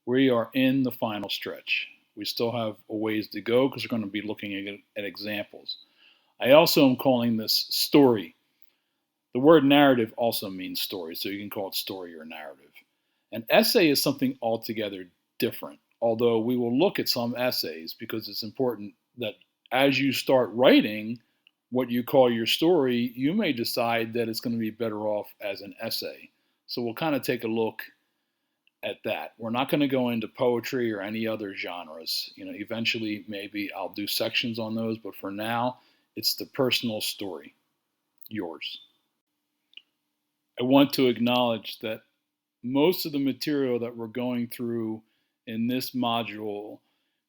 We are in the final stretch. We still have a ways to go because we're going to be looking at examples. I also am calling this story. The word narrative also means story, so you can call it story or narrative. An essay is something altogether different, although we will look at some essays because it's important that as you start writing what you call your story, you may decide that it's going to be better off as an essay. So we'll kind of take a look at that. We're not going to go into poetry or any other genres. Eventually maybe I'll do sections on those, but for now, it's the personal story, yours. I want to acknowledge that most of the material that we're going through in this module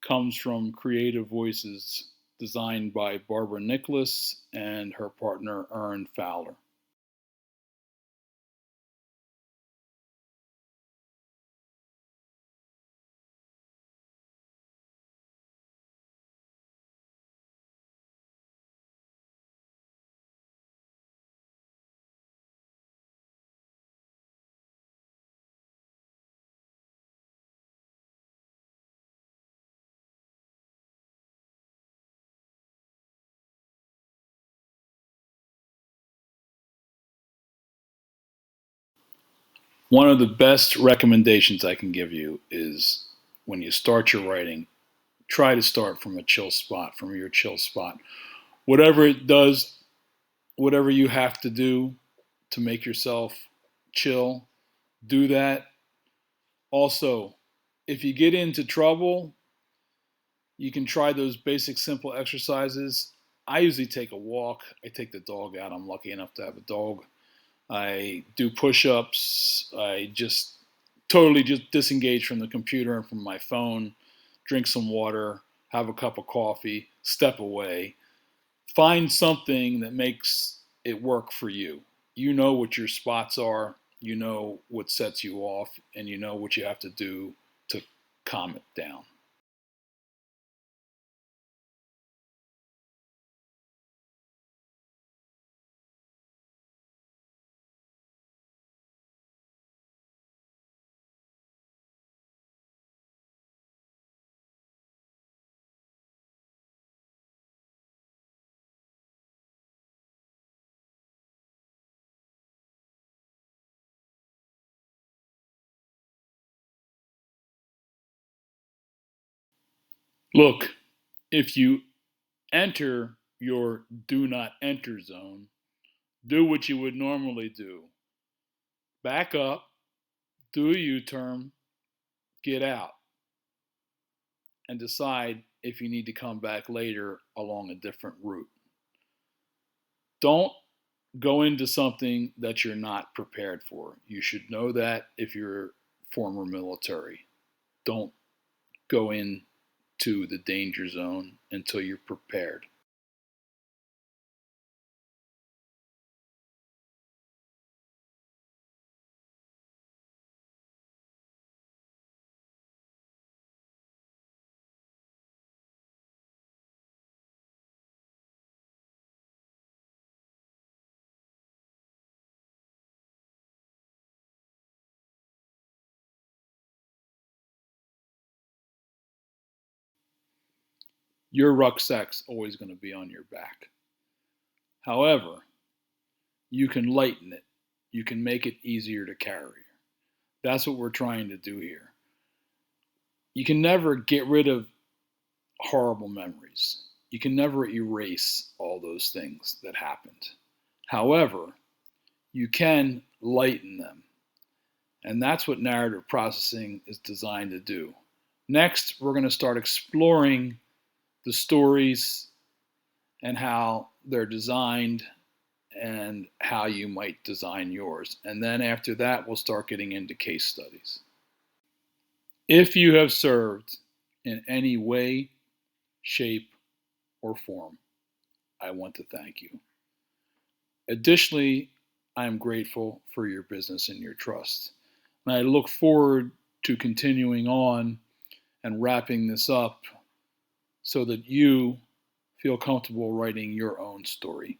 comes from Creative Voices designed by Barbara Nicholas and her partner Erin Fowler. One of the best recommendations I can give you is when you start your writing, try to start from a chill spot, from your chill spot. Whatever it does, whatever you have to do to make yourself chill, do that. Also, if you get into trouble, you can try those basic simple exercises. I usually take a walk. I take the dog out. I'm lucky enough to have a dog. I do push-ups. I just totally just disengage from the computer and from my phone, drink some water, have a cup of coffee, step away. Find something that makes it work for you. You know what your spots are, you know what sets you off, and you know what you have to do to calm it down. Look, if you enter your do not enter zone, do what you would normally do. Back up, do a U turn, get out, and decide if you need to come back later along a different route. Don't go into something that you're not prepared for. You should know that if you're former military. Don't go into the danger zone until you're prepared. Your rucksack's always going to be on your back. However, you can lighten it. You can make it easier to carry. That's what we're trying to do here. You can never get rid of horrible memories. You can never erase all those things that happened. However, you can lighten them. And that's what narrative processing is designed to do. Next, we're going to start exploring the stories and how they're designed and how you might design yours. And then after that, we'll start getting into case studies. If you have served in any way, shape, or form, I want to thank you. Additionally, I am grateful for your business and your trust. And I look forward to continuing on and wrapping this up so that you feel comfortable writing your own story.